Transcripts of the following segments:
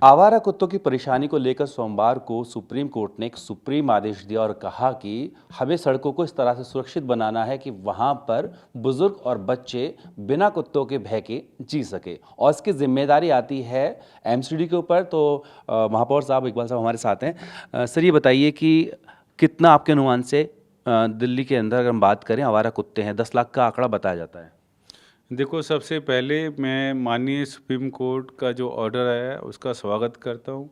आवारा कुत्तों की परेशानी को लेकर सोमवार को सुप्रीम कोर्ट ने एक सुप्रीम आदेश दिया और कहा कि हमें सड़कों को इस तरह से सुरक्षित बनाना है कि वहां पर बुजुर्ग और बच्चे बिना कुत्तों के भय के जी सके और इसकी जिम्मेदारी आती है एमसीडी के ऊपर। तो महापौर साहब, इकबाल साहब हमारे साथ हैं। सर, ये बताइए कि कितना आपके अनुमान से दिल्ली के अंदर अगर हम बात करें आवारा कुत्ते हैं, 10 लाख का आंकड़ा बताया जाता है। देखो, सबसे पहले मैं माननीय सुप्रीम कोर्ट का जो ऑर्डर आया है उसका स्वागत करता हूँ।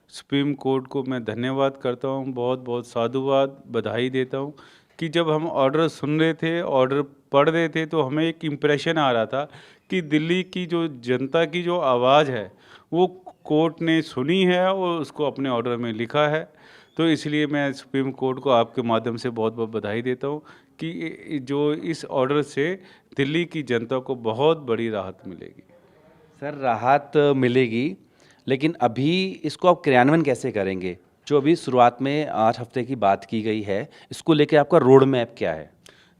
सुप्रीम कोर्ट को मैं धन्यवाद करता हूँ, बहुत बहुत साधुवाद, बधाई देता हूँ कि जब हम ऑर्डर सुन रहे थे, ऑर्डर पढ़ रहे थे, तो हमें एक इम्प्रेशन आ रहा था कि दिल्ली की जो जनता की जो आवाज़ है वो कोर्ट ने सुनी है और उसको अपने ऑर्डर में लिखा है। तो इसलिए मैं सुप्रीम कोर्ट को आपके माध्यम से बहुत बहुत बधाई देता हूँ कि जो इस ऑर्डर से दिल्ली की जनता को बहुत बड़ी राहत मिलेगी। सर, राहत मिलेगी, लेकिन अभी इसको आप क्रियान्वयन कैसे करेंगे? जो अभी शुरुआत में 8 हफ्ते की बात की गई है, इसको लेके आपका रोड मैप क्या है?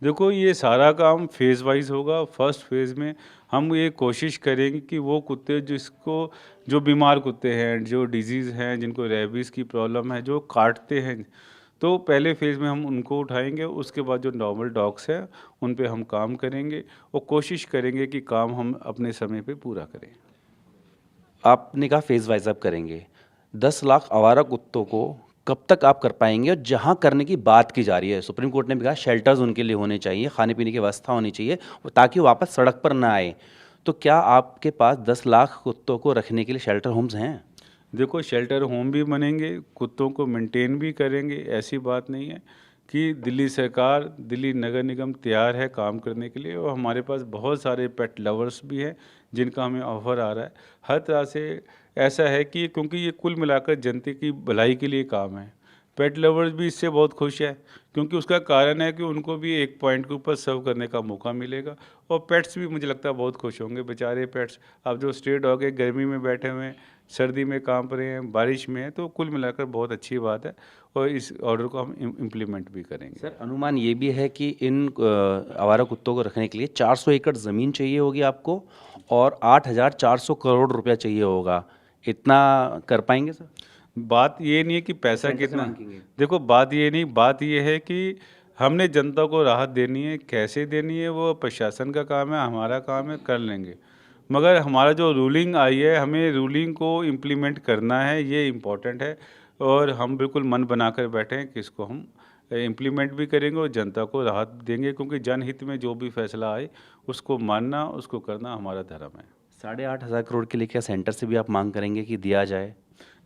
देखो, ये सारा काम फेज़ वाइज होगा। फर्स्ट फेज़ में हम ये कोशिश करेंगे कि वो कुत्ते जो बीमार कुत्ते हैं, जो डिजीज़ हैं, जिनको रेबीज़ की प्रॉब्लम है, जो काटते हैं, तो पहले फेज़ में हम उनको उठाएंगे। उसके बाद जो नॉर्मल डॉग्स हैं उन पे हम काम करेंगे और कोशिश करेंगे कि काम हम अपने समय पे पूरा करें। आपने कहा फेज़ वाइज़ आप करेंगे। 10 लाख आवारा कुत्तों को कब तक आप कर पाएँगे? और जहाँ करने की बात की जा रही है, सुप्रीम कोर्ट ने भी कहा शेल्टर्स उनके लिए होने चाहिए, खाने-पीने की व्यवस्था होनी चाहिए ताकि वो वापस सड़क पर ना आएँ। तो क्या आपके पास 10 लाख कुत्तों को रखने के लिए शेल्टर होम्स हैं? देखो, शेल्टर होम भी बनेंगे, कुत्तों को मेंटेन भी करेंगे। ऐसी बात नहीं है कि दिल्ली सरकार, दिल्ली नगर निगम तैयार है काम करने के लिए, और हमारे पास बहुत सारे पेट लवर्स भी हैं जिनका हमें ऑफ़र आ रहा है। हर तरह से ऐसा है कि क्योंकि ये कुल मिलाकर जनता की भलाई के लिए काम है। पेट लवर्स भी इससे बहुत खुश है, क्योंकि उसका कारण है कि उनको भी एक पॉइंट के ऊपर सर्व करने का मौका मिलेगा, और पेट्स भी मुझे लगता है बहुत खुश होंगे। बेचारे पेट्स, अब जो स्ट्रे डॉग है, गर्मी में बैठे हुए हैं, सर्दी में काँप रहे हैं, बारिश में हैं, तो कुल मिलाकर बहुत अच्छी बात है, और इस ऑर्डर को हम इम्प्लीमेंट भी करेंगे। सर, अनुमान ये भी है कि इन आवारा कुत्तों को रखने के लिए 400 एकड़ ज़मीन चाहिए होगी आपको और 8,400 करोड़ रुपया चाहिए होगा। इतना कर पाएंगे सर? बात ये नहीं है कि पैसा सेंटर से कितना। मांगेंगे? देखो, बात ये नहीं, बात ये है कि हमने जनता को राहत देनी है। कैसे देनी है वो प्रशासन का काम है, हमारा काम है, कर लेंगे। मगर हमारा जो रूलिंग आई है, हमें रूलिंग को इम्प्लीमेंट करना है, ये इम्पोर्टेंट है। और हम बिल्कुल मन बनाकर बैठे हैं कि इसको हम इम्प्लीमेंट भी करेंगे और जनता को राहत देंगे, क्योंकि जनहित में जो भी फैसला आए उसको मानना, उसको करना हमारा धर्म है। 8,500 करोड़ के लिए क्या सेंटर से भी आप मांग करेंगे कि दिया जाए?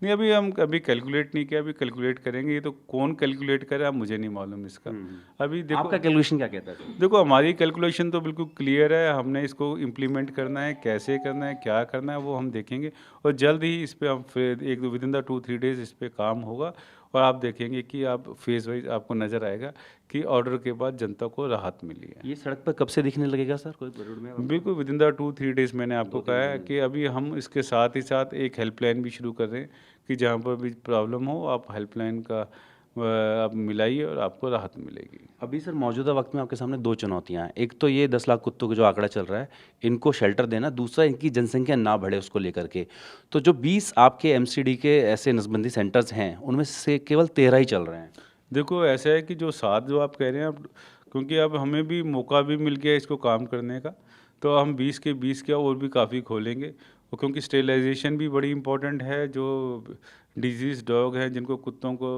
नहीं, अभी हम कभी कैलकुलेट नहीं किया, अभी कैलकुलेट करेंगे। ये तो कौन कैलकुलेट करे, अब मुझे नहीं मालूम इसका। अभी देखो, आपका कैलकुलेशन क्या कहता है सर? देखो हमारी कैलकुलेशन तो बिल्कुल क्लियर है। हमने इसको इम्प्लीमेंट करना है, कैसे करना है, क्या करना है, वो हम देखेंगे, और जल्द ही इस पे हम फिर एक विद इन द 2-3 डेज़ इस पे काम होगा, और आप देखेंगे कि आप फेज़ वाइज आपको नज़र आएगा कि ऑर्डर के बाद जनता को राहत मिली है। ये सड़क पर कब से दिखने लगेगा सर? कोई रोड में बिल्कुल विद इन द 2-3 डेज़ मैंने आपको कहा है कि अभी हम इसके साथ ही साथ एक हेल्पलाइन भी शुरू कर रहे हैं कि जहाँ पर भी प्रॉब्लम हो, आप हेल्पलाइन का आप मिलाइए और आपको राहत मिलेगी। अभी सर मौजूदा वक्त में आपके सामने 2 चुनौतियाँ हैं। एक तो ये 10 लाख कुत्तों का जो आंकड़ा चल रहा है, इनको शेल्टर देना, दूसरा इनकी जनसंख्या ना बढ़े उसको लेकर के। तो जो 20 आपके एमसीडी के ऐसे नसबंदी सेंटर्स हैं, उनमें से केवल 13 ही चल रहे हैं। देखो, ऐसा है कि जो 7 जो आप कह रहे हैं, अब क्योंकि अब हमें भी मौका भी मिल गया इसको काम करने का, तो हम 20 के 20 क्या और भी काफ़ी खोलेंगे। और क्योंकि स्टेरिलाइजेशन भी बड़ी इंपॉर्टेंट है, जो डिजीज़ डॉग हैं जिनको कुत्तों को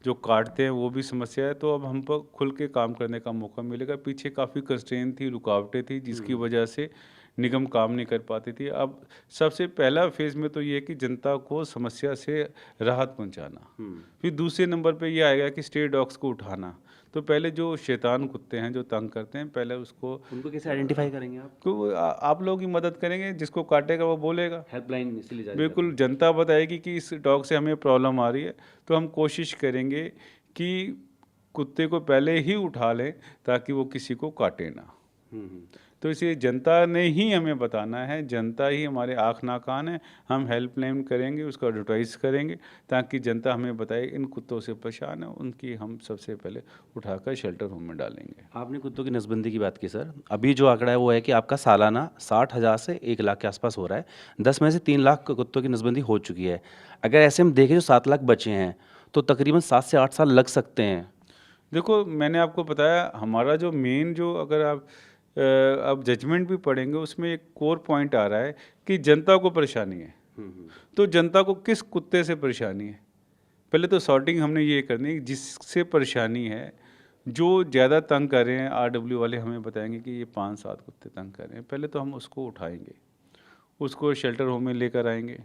जो काटते हैं वो भी समस्या है, तो अब हम पर खुल के काम करने का मौका मिलेगा। पीछे काफ़ी कंस्ट्रेंट थी, रुकावटें थी, जिसकी वजह से निगम काम नहीं कर पाती थी। अब सबसे पहला फेज़ में तो ये है कि जनता को समस्या से राहत पहुंचाना। फिर दूसरे नंबर पे ये आएगा कि स्ट्रे डॉग्स को उठाना। तो पहले जो शैतान कुत्ते हैं जो तंग करते हैं, पहले उसको उनको कैसे आइडेंटिफाई करेंगे आप? आप लोग ही मदद करेंगे। जिसको काटेगा वो बोलेगा। हेल्पलाइन इसीलिए जारी कर रहे बिल्कुल, जनता बताएगी कि इस डॉग से हमें प्रॉब्लम आ रही है, तो हम कोशिश करेंगे कि कुत्ते को पहले ही उठा लें ताकि वो किसी को काटे ना। हैं। तो इसलिए जनता ने ही हमें बताना है, जनता ही हमारे आँख ना कान है। हम हेल्पलाइन करेंगे, उसका एडवर्टाइज करेंगे ताकि जनता हमें बताए इन कुत्तों से परेशान है, उनकी हम सबसे पहले उठाकर शेल्टर होम में डालेंगे। आपने कुत्तों की नसबंदी की बात की सर, अभी जो आंकड़ा है वो है कि आपका सालाना 60,000 से 1 लाख के आसपास हो रहा है। 10 में से 3 लाख कुत्तों की नसबंदी हो चुकी है। अगर ऐसे हम देखें जो 7 लाख बचे हैं तो तकरीबन 7 से 8 साल लग सकते हैं। देखो, मैंने आपको बताया हमारा जो मेन जो अगर आप अब जजमेंट भी पढ़ेंगे उसमें एक कोर पॉइंट आ रहा है कि जनता को परेशानी है। तो जनता को किस कुत्ते से परेशानी है, पहले तो सॉर्टिंग हमने ये करनी है जिससे परेशानी है। जो ज़्यादा तंग कर रहे हैं RW वाले हमें बताएंगे कि ये 5-7 कुत्ते तंग कर रहे हैं, पहले तो हम उसको उठाएंगे, उसको शेल्टर होम में लेकर आएंगे।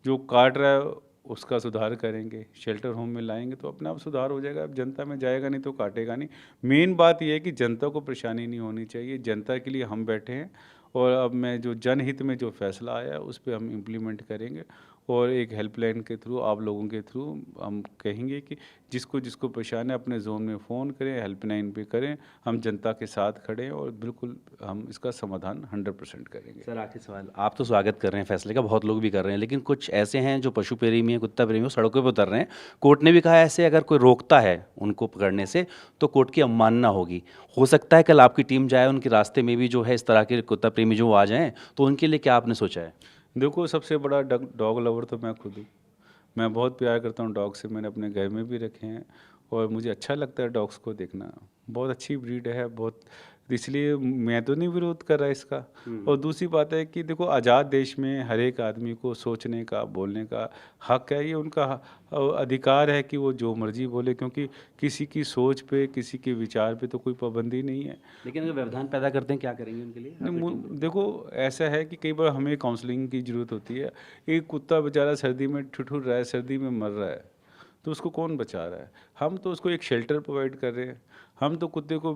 जो काट रहा है उसका सुधार करेंगे, शेल्टर होम में लाएंगे तो अपने आप सुधार हो जाएगा। अब जनता में जाएगा नहीं तो काटेगा नहीं। मेन बात यह है कि जनता को परेशानी नहीं होनी चाहिए, जनता के लिए हम बैठे हैं। और अब मैं जो जनहित में जो फैसला आया है उस पर हम इम्प्लीमेंट करेंगे और एक हेल्पलाइन के थ्रू, आप लोगों के थ्रू हम कहेंगे कि जिसको जिसको परेशान है अपने जोन में फ़ोन करें, हेल्पलाइन पे करें। हम जनता के साथ खड़े हैं और बिल्कुल हम इसका समाधान 100% करेंगे। सर आखिरी सवाल, आप तो स्वागत कर रहे हैं फैसले का, बहुत लोग भी कर रहे हैं, लेकिन कुछ ऐसे हैं जो पशु प्रेमी हैं, कुत्ता प्रेमी, वो सड़कों पर उतर रहे हैं। कोर्ट ने भी कहा है ऐसे अगर कोई रोकता है उनको पकड़ने से तो कोर्ट की अवमानना होगी। हो सकता है कल आपकी टीम जाए उनके रास्ते में भी जो है इस तरह के कुत्ता प्रेमी जो आ जाएँ, तो उनके लिए क्या आपने सोचा है? देखो, सबसे बड़ा डॉग लवर तो मैं खुद हूँ। मैं बहुत प्यार करता हूँ डॉग से, मैंने अपने घर में भी रखे हैं और मुझे अच्छा लगता है डॉग्स को देखना। बहुत अच्छी ब्रीड है, बहुत, इसलिए मैं तो नहीं विरोध कर रहा इसका। और दूसरी बात है कि देखो, आज़ाद देश में हर एक आदमी को सोचने का, बोलने का हक है। ये उनका अधिकार है कि वो जो मर्जी बोले, क्योंकि किसी की सोच पे, किसी के विचार पे तो कोई पाबंदी नहीं है। लेकिन अगर व्यवधान पैदा करते हैं क्या करेंगे उनके लिए? देखो, ऐसा है कि कई बार हमें काउंसलिंग की ज़रूरत होती है। एक कुत्ता बेचारा सर्दी में ठिठुर रहा है, सर्दी में मर रहा है, तो उसको कौन बचा रहा है? हम तो उसको एक शेल्टर प्रोवाइड कर रहे हैं। हम तो कुत्ते को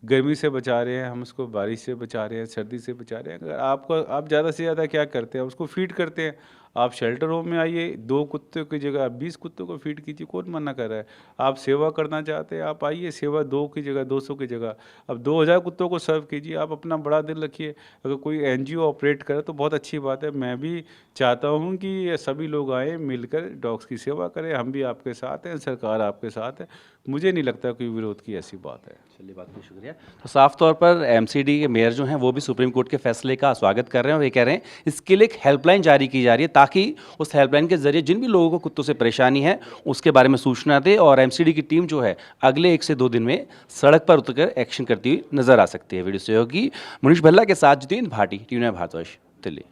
गर्मी से बचा रहे हैं, हम उसको बारिश से बचा रहे हैं, सर्दी से बचा रहे हैं। अगर आप ज़्यादा से ज़्यादा क्या करते हैं, उसको फीड करते हैं। आप शेल्टर होम में आइए, 2 कुत्तों की जगह आप 20 कुत्तों को फीड कीजिए, कौन मना कर रहा है? आप सेवा करना चाहते हैं, आप आइए, सेवा 2 की जगह 200 की जगह अब 2000 कुत्तों को सर्व कीजिए। आप अपना बड़ा दिल रखिए। अगर कोई NGO ऑपरेट करे तो बहुत अच्छी बात है। मैं भी चाहता हूँ कि सभी लोग आएँ, मिलकर डॉग्स की सेवा करें। हम भी आपके साथ हैं, सरकार आपके साथ है। मुझे नहीं लगता कोई विरोध की ऐसी बात है। चलिए, बात में शुक्रिया। तो साफ तौर पर MCD के मेयर जो हैं वो भी सुप्रीम कोर्ट के फैसले का स्वागत कर रहे हैं और ये कह रहे हैं इसके लिए एक हेल्पलाइन जारी की जा रही है ताकि उस हेल्पलाइन के जरिए जिन भी लोगों को कुत्तों से परेशानी है उसके बारे में सूचना दे और MCD की टीम जो है अगले 1 से 2 दिन में सड़क पर उतरकर एक्शन करती हुई नजर आ सकती है। वीडियो सहयोगी मुनीश भल्ला के साथ जितेंद्र भाटी, टीवी 9 भारतवर्ष, दिल्ली।